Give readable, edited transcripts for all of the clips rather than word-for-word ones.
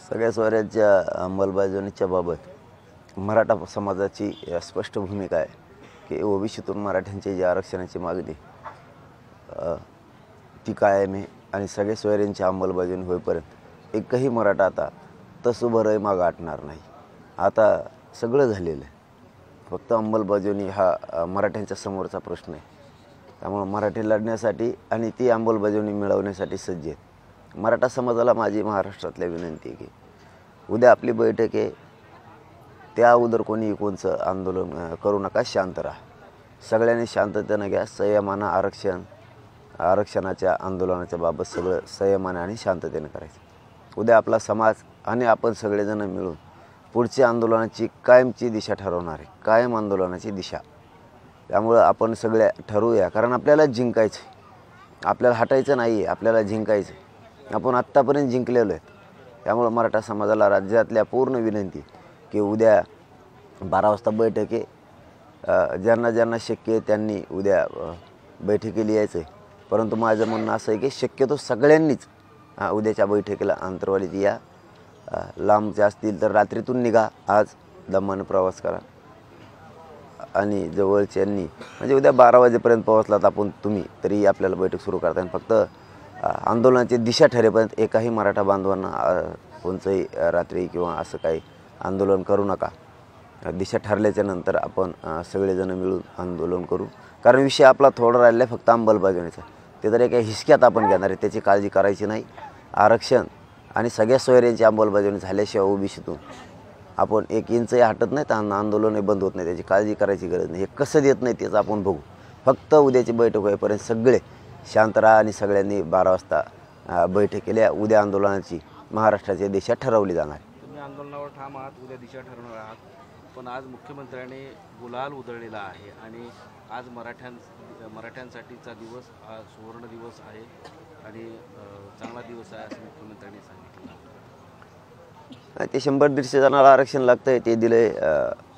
सगळ्या सोयऱ्यांच्या अंमलबजावणीच्या बाबत मराठा समाजाची स्पष्ट भूमिका आहे की ओबीसीतून मराठ्यांची जी आरक्षणाची मागणी ती कायम आहे आणि सगळ्या सोयऱ्यांची अंमलबजावणी होईपर्यंत एकही मराठा आता तसुभरही मागं हटणार नाही। आता सगळं झालेलं आहे, फक्त अंमलबजावणी हा मराठ्यांच्या समोरचा प्रश्न आहे। त्यामुळे मराठी लढण्यासाठी आणि ती अंमलबजावणी मिळवण्यासाठी सज्ज आहेत। मराठा समाजाला माझी महाराष्ट्रातल्या विनंती आहे की उद्या आपली बैठक आहे, त्या अगोदर कोणी कोणचं आंदोलन करू नका, शांत राहा। सगळ्यांनी शांततेनं घ्या, संयमानं आरक्षणाच्या आंदोलनाच्या बाबत सगळं संयमानं आणि शांततेनं करायचं। उद्या आपला समाज आणि आपण सगळेजण मिळून पुढच्या आंदोलनाची कायमची दिशा ठरवणार आहे, कायम आंदोलनाची दिशा। त्यामुळं आपण सगळे ठरवूया, कारण आपल्याला जिंकायचं आहे, आपल्याला हटायचं नाही आहे, आपल्याला जिंकायचं आहे। आपण आत्तापर्यंत जिंकलेलो आहेत। त्यामुळं मराठा समाजाला राज्यातल्या पूर्ण विनंती की उद्या 12 वाजता बैठक आहे, ज्यांना ज्यांना शक्य आहे त्यांनी उद्या बैठकीला यायचं आहे। परंतु माझं म्हणणं असं आहे की शक्यतो सगळ्यांनीच उद्याच्या बैठकीला अंतरवालीत या। लांबचे असतील तर रात्रीतून निघा, आज दमानं प्रवास करा आणि जवळच्यांनी म्हणजे उद्या 12 वाजेपर्यंत पोहोचलात आपण तुम्ही तरी आपल्याला बैठक सुरू करता येईल। फक्त आंदोलनाची दिशा ठरेपर्यंत एकाही मराठा बांधवांना कोणचंही रात्री किंवा असं काही आंदोलन करू नका। दिशा ठरल्याच्या नंतर आपण सगळेजण मिळून आंदोलन करू, कारण विषय आपला थोडा राहिला आहे फक्त अंमलबजावणीचा। ते तर एका हिसक्यात आपण घेणार आहे, त्याची काळजी करायची नाही। आरक्षण आणि सगळ्या सोयऱ्यांची अंमलबजावणी झाल्याशिवाय ओबीसीतून आपण 1 इंचही हटत नाही, तर आंदोलनही बंद होत नाही, त्याची काळजी करायची गरज नाही। हे कसं देत नाही त्याचं आपण बघू। फक्त उद्याची बैठक होईपर्यंत सगळे शांत राहा आणि सगळ्यांनी 12 वाजता बैठक केल्या। उद्या आंदोलनाची महाराष्ट्राच्या दिशा ठरवली जाणार। तुम्ही आंदोलनावर ठाम आहात, उद्या दिशा ठरवणार आहात, पण आज मुख्यमंत्र्यांनी गुलाल उधळलेला आहे आणि आज मराठ्यांसाठीचा दिवस हा सुवर्ण दिवस आहे आणि चांगला दिवस आहे असं मुख्यमंत्र्यांनी सांगितलं। ते 100-150 जणांना आरक्षण लागतं आहे, ते दिलं आहे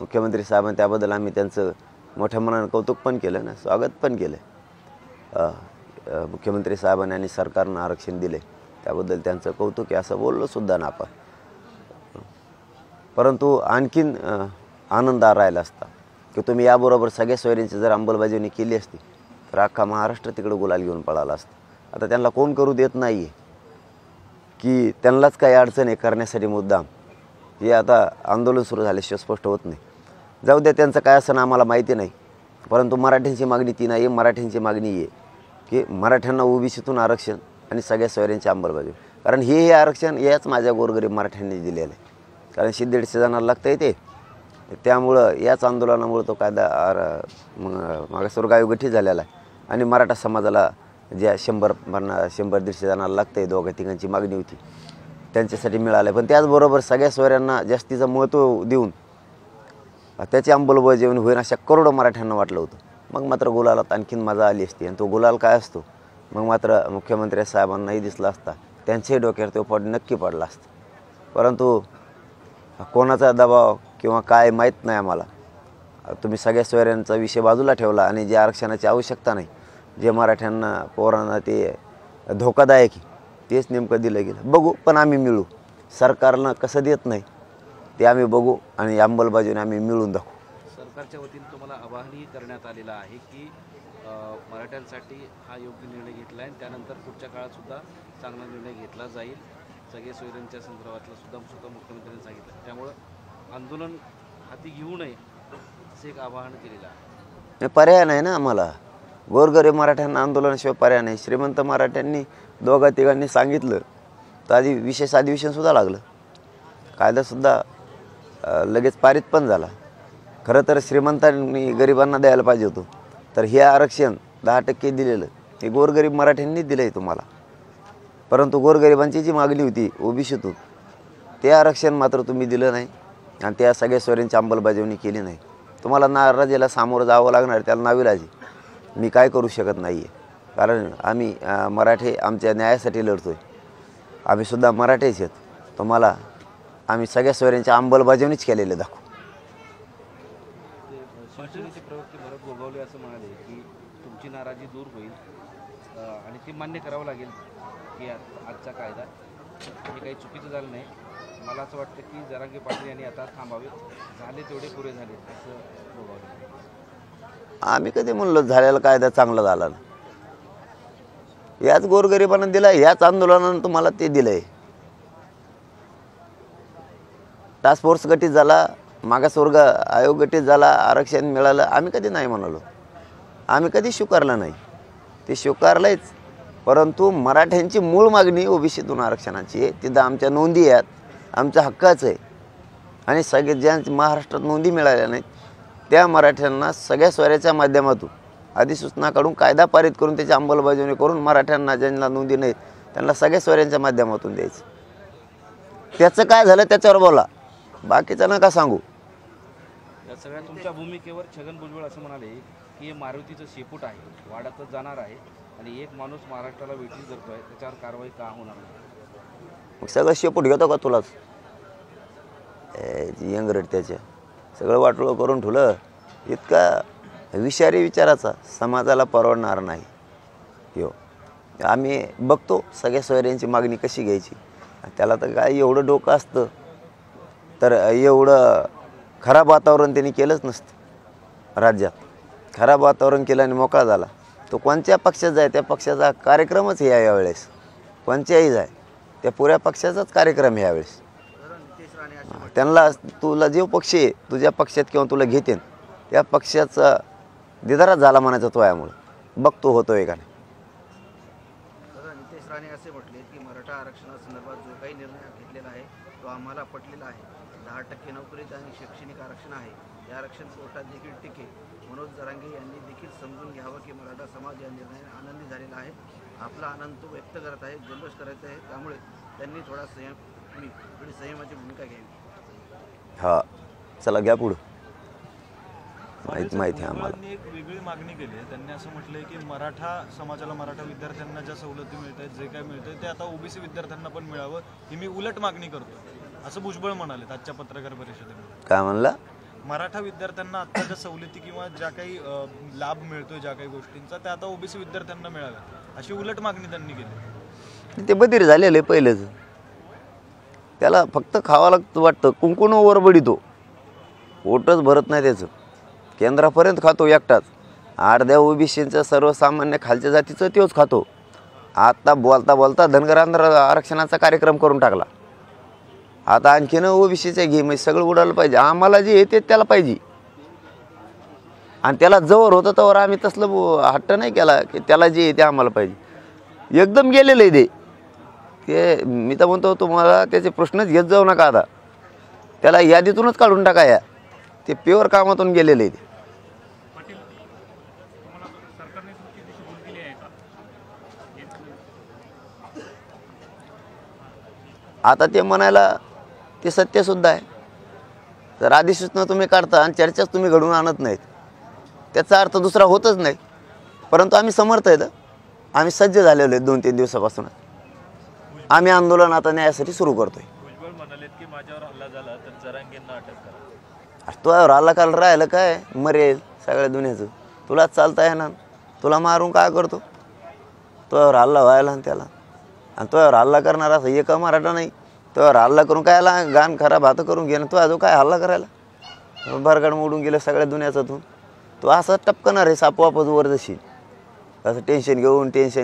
मुख्यमंत्री साहेबांनी। त्याबद्दल आम्ही त्यांचं मोठ्या मनानं कौतुक पण केलं ना, स्वागत पण केलं। मुख्यमंत्री साहेबांनी आणि सरकारनं आरक्षण दिले त्याबद्दल त्यांचं कौतुक आहे असं बोललो सुद्धा ना आपण। परंतु आणखीन आनंद राहिला असता की तुम्ही याबरोबर सगळ्या सोयऱ्यांची जर अंमलबजावणी केली असती तर अख्खा महाराष्ट्र तिकडं गुलाल घेऊन पळाला असता। आता त्यांना कोण करू देत नाही आहे की त्यांनाच काही अडचण आहे करण्यासाठी मुद्दाम, हे आता आंदोलन सुरू झाल्याशिवाय स्पष्ट होत नाही। जाऊ द्या, त्यांचं काय असं आम्हाला माहिती नाही, परंतु मराठ्यांची मागणी ती नाही आहे। मराठ्यांची मागणी आहे की मराठ्यांना ओबीसीतून आरक्षण आणि सगळ्या सोयऱ्यांची अंमलबजावणी, कारण हे आरक्षण याच माझ्या गोरगरीब मराठ्यांनी दिलेलं आहे। कारण 100-150 जणांना लागतं आहे ते, त्यामुळं याच आंदोलनामुळं तो कायदा मागासवर्ग आयोग गठीत झालेला आहे आणि मराठा समाजाला ज्या 100-150 जणांना लागतं आहे, 2-3 मागणी होती त्यांच्यासाठी मिळालं आहे। पण त्याचबरोबर सगळ्या सोयऱ्यांना जास्तीचं महत्त्व देऊन त्याची अंमलबजावणी होईल अशा करोडो मराठ्यांना वाटलं होतं। मग मात्र गुलालात आणखीन मजा आली असती आणि तो गुलाल काय असतो मग मात्र मुख्यमंत्री साहेबांनाही दिसला असता, त्यांच्याही डोक्यावर तो पड नक्की पडला असता। परंतु कोणाचा दबाव किंवा काय माहीत नाही आम्हाला। तुम्ही सगळ्या सोयऱ्यांचा विषय बाजूला ठेवला आणि जे आरक्षणाची आवश्यकता नाही, जे मराठ्यांना पोरांना ते धोकादायक आहे तेच नेमकं दिलं गेलं। बघू, पण आम्ही मिळू। सरकारनं कसं देत नाही ते आम्ही बघू आणि अंमलबजावणी आम्ही मिळून दाखवू। सरकारच्या वतीने तुम्हाला आवाहनही करण्यात आलेलं आहे की मराठ्यांसाठी हा योग्य निर्णय घेतला आहे, त्यानंतर पुढच्या काळात सुद्धा चांगला निर्णय घेतला जाईल। सगळ्या सोयऱ्यांच्या संदर्भातलं सुद्धा मुख्यमंत्र्यांनी सांगितलं, त्यामुळं आंदोलन हाती घेऊ नये असं एक आवाहन केलेलं आहे। पर्याय नाही ना आम्हाला, गोरगरीब मराठ्यांना आंदोलनाशिवाय पर्याय नाही। श्रीमंत मराठ्यांनी 2-3 सांगितलं तर आधी विशेष अधिवेशनसुद्धा लागलं, कायदासुद्धा लगेच पारित पण झाला। खरं तर श्रीमंतांनी गरिबांना द्यायला पाहिजे होतं, तर हे आरक्षण 10% दिलेलं हे गोरगरीब मराठ्यांनी दिलं आहे तुम्हाला। परंतु गोरगरिबांची जी मागणी होती ओबीसीतून ते आरक्षण मात्र तुम्ही दिलं नाही आणि त्या सगळ्या सोयऱ्यांची अंमलबजावणी केली नाही। तुम्हाला नाराजीला सामोरं जावं लागणार, त्याला नाविलाजी मी काय करू शकत नाही आहे, कारण आम्ही मराठे आमच्या न्यायासाठी लढतो आहे। आम्ही सुद्धा मराठेच आहेत। तुम्हाला आम्ही सगळ्या सोयऱ्यांच्या अंमलबजावणीच केलेले दाखवू। शिवसेनेचे प्रवक्ते भरत गोगावले असं म्हणाले की तुमची नाराजी दूर होईल आणि ते मान्य करावं लागेल की आजचा कायदा हे काही चुकीचं झालं नाही, मला असं वाटतं की जरांगे पाटील यांनी आता थांबावे, झाले तेवढे पुरे झाले असं बघावं. आम्ही कधी म्हणलो झालेला कायदा चांगला झाला ना. याच गोरगरिबांना दिला, याच आंदोलनानं तुम्हाला ते दिलंय. टास्क फोर्स गठीत झाला, मागासवर्ग आयोग गठीत झाला, आरक्षण मिळालं, आम्ही कधी नाही म्हणालो. आम्ही कधी स्वीकारलं नाही, ते स्वीकारलंच. परंतु मराठ्यांची मूळ मागणी ओबीसीतून आरक्षणाची आहे, तिथं आमच्या नोंदी आहेत, आमच्या हक्काचं आहे. आणि सगळे ज्या महाराष्ट्रात नोंदी मिळाल्या नाहीत त्या मराठ्यांना सगळ्या स्वराच्या माध्यमातून अधिसूचना काढून कायदा पारित करून त्याची अंमलबजावणी करून मराठ्यांना ज्यांना नोंदी नाहीत त्यांना सगळ्या स्वरांच्या माध्यमातून द्यायचं. त्याचं काय झालं त्याच्यावर बोला, बाकीचं नका सांगू. या सगळ्या तुमच्या भूमिकेवर छगन भुजबळ असं म्हणाले की हे मारुतीचं शेपूट आहे, वाढतच जाणार आहे आणि एक माणूस महाराष्ट्राला वेठीस धरतोय, त्याच्यावर कारवाई का होणार नाही? मग सगळं शेपूट घेतो का तुलाच? यंगरट त्याच्या सगळं वाटोळं करून ठेवलं. इतका विषारी विचाराचा, समाजाला परवडणार नाही. यो आम्ही बघतो सगळ्या सोयऱ्यांची मागणी कशी घ्यायची. त्याला तर काय एवढं डोकं असतं तर एवढं खराब वातावरण त्यांनी केलंच नसतं राज्यात. खराब वातावरण केलं आणि मोकळा झाला. तो कोणत्या पक्षात जाय त्या पक्षाचा कार्यक्रमच हे आहे यावेळेस. कोणत्याही जाय त्या पुऱ्या पक्षाचाच कार्यक्रम आहे यावेळेस. त्यांना तुला जो पक्ष आहे तुझ्या पक्षात किंवा तुला घेते त्या पक्षाचा दिदाराच झाला म्हणायचा तो यामुळे. बघतो होतोय का नाही. नितेश राणे असे म्हटले की मराठा आरक्षणासंदर्भात जो काही निर्णय घेतलेला आहे तो आम्हाला पटलेला आहे. 10% नोकरीत आणि शैक्षणिक आरक्षण आहे. हे आरक्षण कोर्टात देखील टिके. मनोज जरांगे यांनी देखील समजून घ्यावं की मराठा समाज या निर्णयाने आनंदी झालेला आहे. आपला आनंद तो व्यक्त करत आहे, जल्लोष करत आहे. त्यामुळे त्यांनी थोडी संयमाची भूमिका घ्यावी. हा चला घ्या पुढं. माहिती आहे आम्हाला. त्यांनी एक वेगळी मागणी केली आहे. त्यांनी असं म्हटलंय की मराठा समाजाला, मराठा विद्यार्थ्यांना ज्या सवलती मिळत आहेत, जे काय मिळतंय ते आता ओबीसी विद्यार्थ्यांना पण मिळावं, ही मी उलट मागणी करतो, असं भुजबळ म्हणाले आजच्या पत्रकार परिषदेमध्ये. काय म्हणला? मराठा विद्यार्थ्यांना आता ज्या सवलती किंवा ज्या काही लाभ मिळतोय ज्या काही गोष्टींचा, त्या आता ओबीसी विद्यार्थ्यांना मिळाव्या, अशी उलट मागणी त्यांनी केली. ते बधीर झालेलं आहे पहिलेच. त्याला फक्त खावा लागतं वाटतं. कुंकुण ओरबडितो, पोटच भरत नाही त्याचं. केंद्रापर्यंत खातो एकटाच. अर्ध्या ओबीसीचं सर्वसामान्य खालच्या जातीचं तोच खातो. आता बोलता बोलता धनगर आरक्षणाचा कार्यक्रम करून टाकला. आता आणखीन ओबीसीचं घे म्हणजे सगळं उडालं पाहिजे. आम्हाला जे येते त्याला पाहिजे. आणि त्याला जवळ होतं त्यावर आम्ही तसलं हट्ट नाही केला की त्याला जे येते आम्हाला पाहिजे. एकदम गेलेलं आहे ते. मी तर म्हणतो तुम्हाला त्याचे प्रश्नच घेत जाऊ नका. आता त्याला यादीतूनच काढून टाका. या ते प्युअर कामातून गेलेले आहे. आता ते म्हणायला ते सत्यसुद्धा आहे. जर अधिसूचना तुम्ही काढता आणि चर्चाच तुम्ही घडवून आणत नाहीत त्याचा अर्थ दुसरा होतच नाही. परंतु आम्ही समर्थ आहेत. आम्ही सज्ज झालेलो आहेत 2-3 दिवसापासून. आम्ही आंदोलन आता न्यायासाठी सुरू करतोय. भुजबळ म्हणाले की माझ्यावर हल्ला झाला तर जरांगेंना अटक करा. तुझ्यावर हल्ला काल राहिलं काय मरेल सगळ्या दुनियाचं. तुला चालता येणार, तुला मारून काय करतो. तुझ्यावर हल्ला व्हायला आणि त्याला आणि तुझ्यावर हल्ला करणार असं एक मराठा नाही. तुझ्यावर हल्ला करून कायला गाण खराब हात करून घेणं. तुझ्या जो काय हल्ला करायला बरगड मोडून गेलं सगळ्या दुनियाचा. तू असं टपकणार आहे आपोआपच वर जशी. असं टेन्शन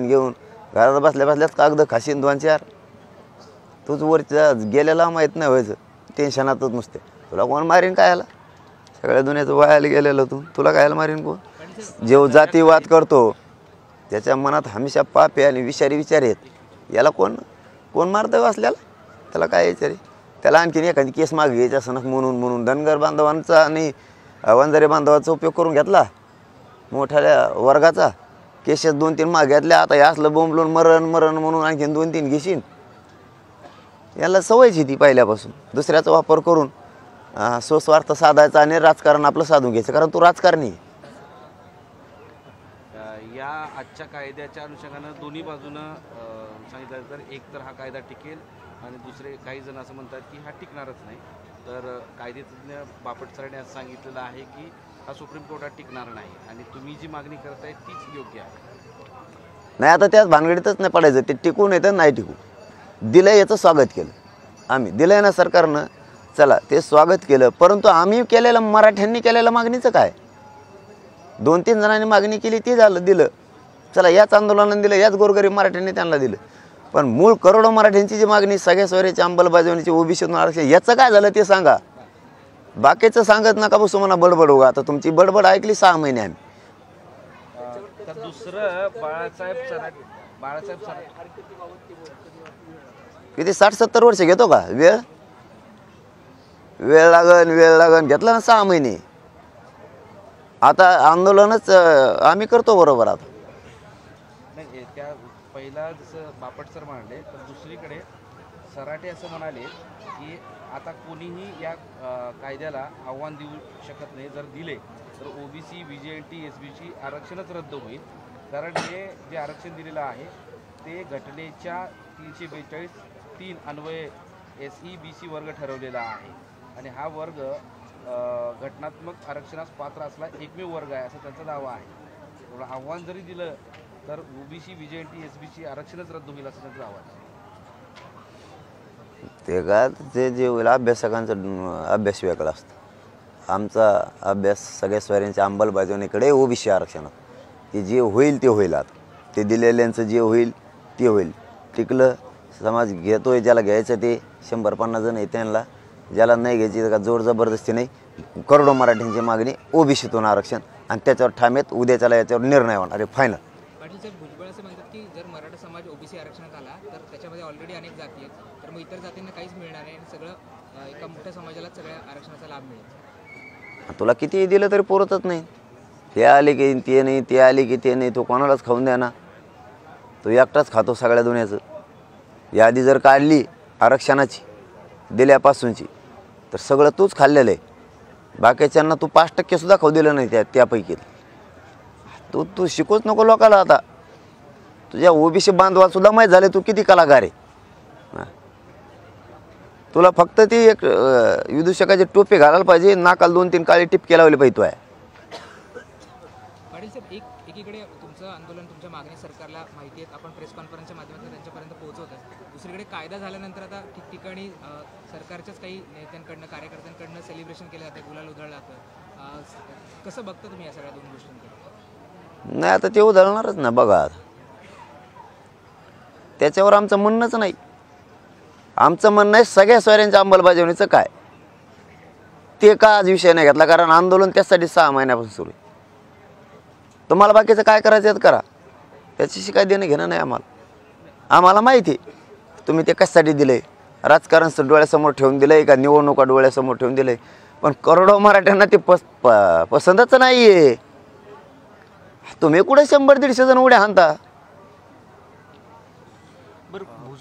घेऊन घरात बसल्या बसल्याच कागद खाशीन 2-4. तूच वरच्या गेलेला माहीत नाही व्हायचं. टेन्शनातच नुसते. तुला कोण मारीन कायला? सगळ्या दुनियाचं वायाला गेलेलं तुला कायला मारीन कोण? जेव जातीवाद करतो त्याच्या मनात हमेशा पाप आहे आणि विषारी विचार आहेत. याला कोण मारतं असल्याला? त्याला काय विचार आहे? त्याला आणखीन एखादी केस मागे घ्यायची असं ना म्हणून धनगर बांधवांचा आणि वंजारी बांधवाचा उपयोग करून घेतला मोठ्या वर्गाचा. केसेस 2-3 मागे घातल्या. आता हे असलं बोंबलून मरण म्हणून आणखीन 2-3 घेशीन. याला सवयची ती पहिल्यापासून दुसऱ्याचा वापर करून स्वस्वार्थ साधायचा आणि राजकारण आपलं साधून घ्यायचं. कारण तू राजकारणी. या आजच्या कायद्याच्या अनुषंगानं दोन्ही बाजूनं सांगितलं तर एक तर हा कायदा टिकेल आणि दुसरे काही जण असं म्हणतात की हा टिकणारच नाही. तर कायदेतज्ञ बापट सरांनी असं सांगितलेलं आहे की हा सुप्रीम कोर्टात टिकणार नाही आणि तुम्ही जी मागणी करताय तीच योग्य आहे. नाही आता त्याच भानगडीतच नाही पडायचं. ते टिकून येतं नाही टिकू दिलं याचं स्वागत केलं. आम्ही दिलं आहे ना सरकारनं, चला ते स्वागत केलं. परंतु आम्ही केलेलं, मराठ्यांनी केलेलं मागणीचं काय? 2-3 जणांनी मागणी केली, ती झालं दिलं. चला याच आंदोलनाने दिलं, याच गोरगरीब मराठ्यांनी त्यांना दिलं. पण मूळ करोडो मराठ्यांची जी मागणी सगळ्या सोयऱ्याची अंमलबजावणीची, ओबीसीतून आरक्षण, याचं काय झालं ते सांगा. बाकीचं सांगत नका बसू म्हणा बडबड. होगा आता तुमची बडबड ऐकली 6 महिने आम्ही. तर दुसरं बाळासाहेब सराटे किती 60-70 वर्ष घेतो का वेळ? वेळ लागन घेतला ना 6 महिने. आता आंदोलनच आम्ही करतो बरोबर. आता नाही, त्या पहिला जसं बापट सर म्हणाले, तर दुसरीकडे सराटे असं म्हणाले की आता कोणीही या कायद्याला आव्हान देऊ शकत नाही. जर दिले तर ओबीसी, VJNT, SBC आरक्षणच रद्द होईल. कारण हे जे आरक्षण दिलेलं आहे ते घटनेच्या 342(3) अन्वये SEBC वर्ग ठरवलेला आहे आणि हा वर्ग घटनात्मक आरक्षणास पात्र असला एकमेव वर्ग आहे, असं त्यांचा दावा आहे. एवढं आव्हान जरी दिलं तर ओबीसी, VJNT, SBC आरक्षणच रद्द होईल असं त्यांचा दावा आहे. ते का ते जे होईल, अभ्यासकांचा अभ्यास वेगळा असतो. आमचा अभ्यास सगळ्या सोयऱ्यांच्या अंमलबजावणीकडे, ओबीसी आरक्षणात ते जे होईल ते होईल. आता ते दिलेल्यांचं जे होईल ते होईल. टिकलं समाज घेतोय, ज्याला घ्यायचं ते 100-50 जण आहे त्यांना, ज्याला नाही घ्यायची का जोर जबरदस्ती नाही. करोडो मराठ्यांची मागणी ओबीसीतून आरक्षण आणि त्याच्यावर ठामेत उद्याच्याला याच्यावर निर्णय होणार आहे फायनल. पाटील साहेब, भुजबळ असं म्हणतात की जर मराठा समाज ओबीसी आरक्षणात आला तर त्याच्यामध्ये ऑलरेडी अनेक जाती आहेत, तर मग इतर जातींना काहीच मिळणार नाही आणि सगळं एका मोठ्या समाजाला सगळ्या आरक्षणाचा लाभ मिळेल. तुला कितीही दिलं तरी पुरतच नाही. हे आले की ते नाही, ते आले की ते नाही. तो कोणालाच खाऊन द्या ना, तो एकटाच खातो सगळ्या दुनियाचं. यादी जर काढली आरक्षणाची दिल्यापासूनची तर सगळं तूच खाल्लेलं आहे. बाकीच्यांना तू 5% सुद्धा खाऊ दिलं नाही त्यापैकी. तू शिकूच नको लोकाला. आता तुझ्या ओबीसी बांधवात सुद्धा माहीत झाले तू किती कलाकार आहे. तुला फक्त ती एक विदूषकाची टोपी घालायला पाहिजे, नाकाला 2-3 काळी टिपके लावले पाहिजे. तो आहे पाटील साहेब, एकीकडे तुमचं आंदोलन, तुमच्या मागणी सरकारला माहिती आहेत, आपण प्रेस कॉन्फरन्सच्या माध्यमातून त्यांच्यापर्यंत पोहोचवत आहे. दुसरीकडे कायदा झाल्यानंतर आता ठिकठिकाणी सरकारच्याच काही नेत्यांकडनं, कार्यकर्त्यांकडनं सेलिब्रेशन केलं जातं, गुलाल उधळलं जातं. कसं बघता तुम्ही या सगळ्या 2 गोष्टींकडे? नाही, आता ते उधळणारच ना. बघा त्याच्यावर आमचं म्हणणंच नाही. आमचं म्हणणं आहे सगळ्या सोयऱ्यांच्या अंमलबजावणीचं काय ते का आज विषय नाही घेतला. कारण आंदोलन त्यासाठी 6 महिन्यापासून सुरू आहे. तुम्हाला बाकीचं काय करायचं करा, त्याच्याशी काय देणं घेणं नाही आम्हाला. आम्हाला माहिती आहे तुम्ही ते कशासाठी दिलं आहे. राजकारण डोळ्यासमोर ठेवून दिलं आहे का निवडणुका डोळ्यासमोर ठेवून दिलं आहे. पण करोडो मराठ्यांना ते पसंतच नाही आहे. तुम्ही कुठे 100-150 जण उड्या हाणता.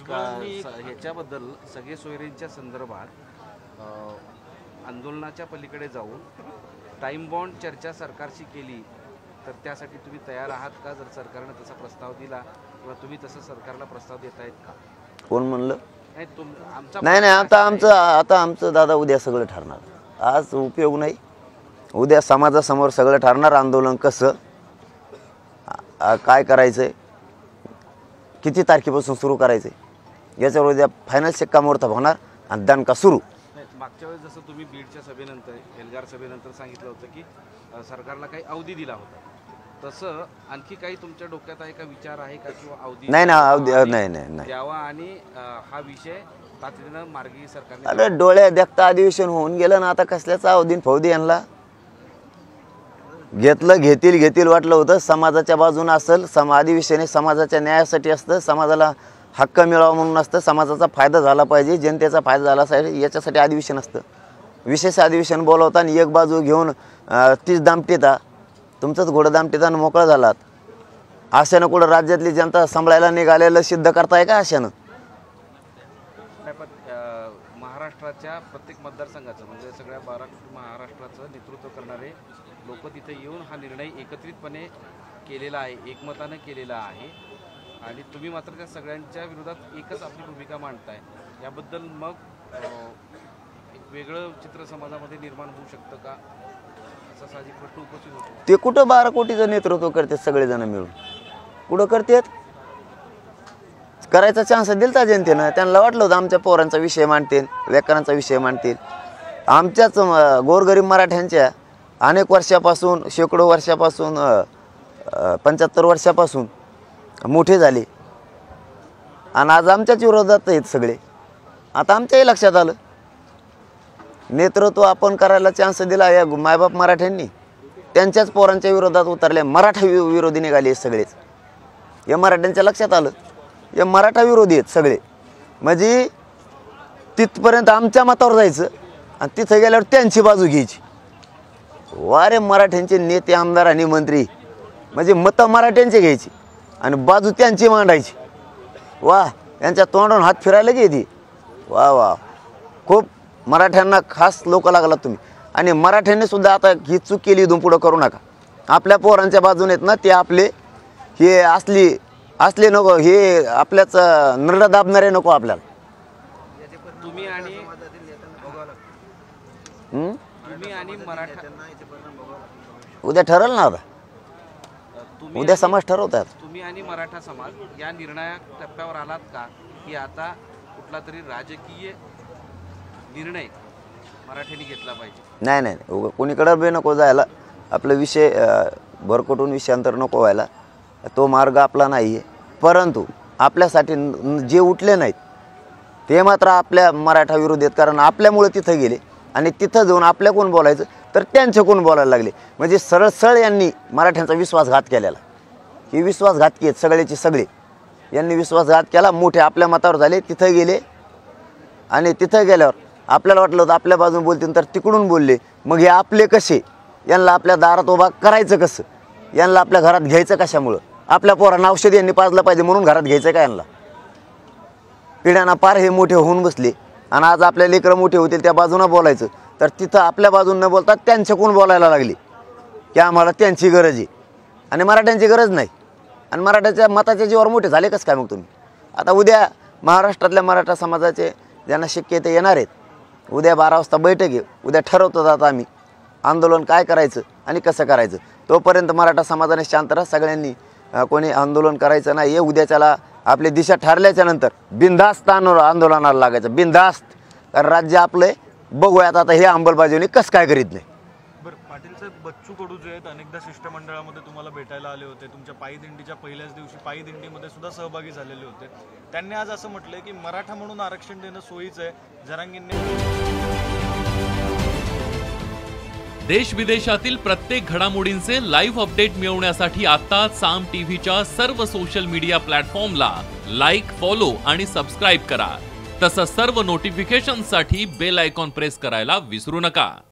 ह्याच्याबद्दल सगळे सोयरींच्या संदर्भात आंदोलनाच्या पलीकडे जाऊन टाईम बॉन्ड चर्चा सरकारशी केली तर त्यासाठी तुम्ही तयार आहात का? जर सरकारने तसा प्रस्ताव दिला किंवा तुम्ही तसं सरकारला प्रस्ताव देत आहेत का? कोण म्हणलं? नाही, नाही, आता आमचं दादा उद्या सगळं ठरणार. आज उपयोग नाही. उद्या समाजासमोर सगळं ठरणार. आंदोलन कसं काय करायचं आहे, किती तारखेपासून सुरू करायचं आहे, याच्यावर उद्या फायनल शिक्कामोर्तब होणार आणि दणका सुरू. मागच्या वेळेस जसं तुम्ही बीडच्या सभेनंतर, एल्गार सभेनंतर सांगितलं होतं की सरकारला काही अवधी दिला होता, तसं आणखी काही तुमच्या डोक्यात आहे का, विचार आहे का किंवा अवधी? नाही ना, अवधी नाही द्यावा आणि हा विषय तातडीनं मार्गी सरकारने. अरे डोळ्या देखता अधिवेशन होऊन गेलं ना. आता कसल्याचा अवधीन फौदी यांना घेतील वाटलं होतं. समाजाच्या बाजूने असेल अधिवेशन, समाजाच्या न्यायासाठी असतं, समाजाला हक्क मिळावा म्हणून असतं, समाजाचा फायदा झाला पाहिजे, जनतेचा फायदा झाला पाहिजे, याच्यासाठी अधिवेशन असतं. विशेष अधिवेशन बोलवता आणि एक बाजू घेऊन तीच दामटीता, तुमचंच घोडं दामटीता मोकळा झालात. अशानं कुठं राज्यातली जनता सांभाळायला निघालेलं सिद्ध करताय का अशानं? महाराष्ट्राच्या प्रत्येक मतदारसंघाचं म्हणजे सगळ्या महाराष्ट्राचं नेतृत्व करणारे लोक तिथे येऊन हा निर्णय एकत्रितपणे केलेला आहे, एकमतानं केलेला आहे आणि तुम्ही मात्र त्या सगळ्यांच्या विरोधात एकच आपली भूमिका मांडताय. याबद्दल मग एक वेगळं चित्र समाजामध्ये निर्माण होऊ शकतं का, असा साहजिक प्रश्न उपस्थित होतो. ते कुठं 12 कोटीचं नेतृत्व करतात सगळेजण मिळून, कुठं करतात? करायचा चान्स दिलता जनतेनं. त्यांना वाटलं होतं आमच्या पोरांचा विषय मांडतील, लेकरांचा विषय मांडतील. आमच्याच गोरगरीब मराठ्यांच्या अनेक वर्षापासून, शेकडो वर्षापासून, 75 वर्षापासून मोठे झाले आणि आज आमच्याच विरोधात आहेत सगळे. आता आमच्याही लक्षात आलं नेतृत्व आपण करायला चान्स दिला या मायबाप मराठ्यांनी. त्यांच्याच पोरांच्या विरोधात उतरले, मराठा विरोधी निघाले सगळेच. या मराठ्यांच्या लक्षात आलं हे मराठा विरोधी आहेत सगळे. म्हणजे तिथपर्यंत आमच्या मतावर जायचं आणि तिथं गेल्यावर त्यांची बाजू घ्यायची. वारे मराठ्यांचे नेते, आमदार आणि मंत्री म्हणजे मतं मराठ्यांचे घ्यायची आणि बाजू त्यांची मांडायची. वा, यांच्या तोंडावरून हात फिरायला गेली. वा वा, खूप मराठ्यांना खास लोक लागला तुम्ही. आणि मराठ्यांनी सुद्धा आता ही चूक केली, इथून पुढं करू नका. आपल्या पोरांच्या बाजूने आहेत ना ते आपले हे असले नको, हे आपल्याच नरडा दाबणारे नको आपल्याला. तुम्ही आणि समाजातील नेत्यांना भोगावं लागतं. तुम्ही आणि मराठा त्यांना याचे परिणाम भोगावं लागतात. उद्या ठरल ना. आता तुम्ही उद्या आणि- समाज ठरवतात. तुम्ही आणि मराठा समाज या निर्णायक टप्प्यावर आलात का की आता कुठला तरी राजकीय निर्णय मराठ्यांनी घेतला पाहिजे? नाही नाही नाही, कोणीकडं बी नको जायला. आपलं विषय भरकटून विषयांतर नको व्हायला. तो मार्ग आपला नाही आहे. परंतु आपल्यासाठी जे उठले नाहीत ते मात्र आपल्या मराठा विरोधी आहेत. कारण आपल्यामुळे तिथं गेले आणि तिथं जाऊन आपल्या कोण बोलायचं तर त्यांचे कोण बोलायला लागले. म्हणजे सरळ यांनी मराठ्यांचा विश्वासघात केलेला. ही विश्वासघातकी आहेत सगळ्याचे सगळे. यांनी विश्वासघात केला, मोठे आपल्या मतावर झाले, तिथं गेले आणि तिथं गेल्यावर आपल्याला वाटलं होतं आपल्या बाजून बोलतील तर तिकडून बोलले. मग हे आपले कसे, यांना आपल्या दारात उभा करायचं कसं, यांना आपल्या घरात घ्यायचं कशामुळं? आपल्या पोरांना औषध यांनी पाजलं पाहिजे म्हणून घरात घ्यायचं का यांना? पिढ्यांना पार हे मोठे होऊन बसले आणि आज आपल्या लेकरं मोठे होतील त्या बाजूनं बोलायचं तर तिथं आपल्या बाजून न बोलता त्यांच्याकडून बोलायला लागले की आम्हाला त्यांची गरज आहे आणि मराठ्यांची गरज नाही. आणि मराठ्याच्या मताच्या जीवावर मोठे झाले कसं काय मग तुम्ही? आता उद्या महाराष्ट्रातल्या मराठा समाजाचे ज्यांना शक्य आहे ते येणार आहेत. उद्या 12 वाजता बैठक आहे. उद्या ठरवतो आता आम्ही आंदोलन काय करायचं आणि कसं करायचं. तोपर्यंत मराठा समाजाने शांत राहा. सगळ्यांनी कोणी आंदोलन करायचं नाही. हे उद्याच्याला आपली दिशा ठरल्याच्या नंतर बिनधास्त आंदोलनाला लागायचं, बिनधास्त. कारण राज्य आपलं बघूयात आता हे अंमलबजावणी कसं काय करीत नाही. बरं, पाटील साहेब, बच्चू कडू जे आहेत अनेकदा शिष्टमंडळामध्ये तुम्हाला भेटायला आले होते. तुमच्या पायी दिंडीच्या पहिल्याच दिवशी पायी दिंडीमध्ये सुद्धा सहभागी झालेले होते. त्यांनी आज असं म्हटलंय की मराठा म्हणून आरक्षण देणं सोयीचं आहे. जरांगींनी देश विदेशातील प्रत्येक घडामोडींचे लाईव्ह अपडेट मिळवण्यासाठी आता साम टीव्हीच्या सर्व सोशल मीडिया प्लॅटफॉर्मला लाईक, फॉलो आणि सबस्क्राईब करा. तसंच सर्व नोटिफिकेशनसाठी बेल आयकॉन प्रेस करायला विसरू नका.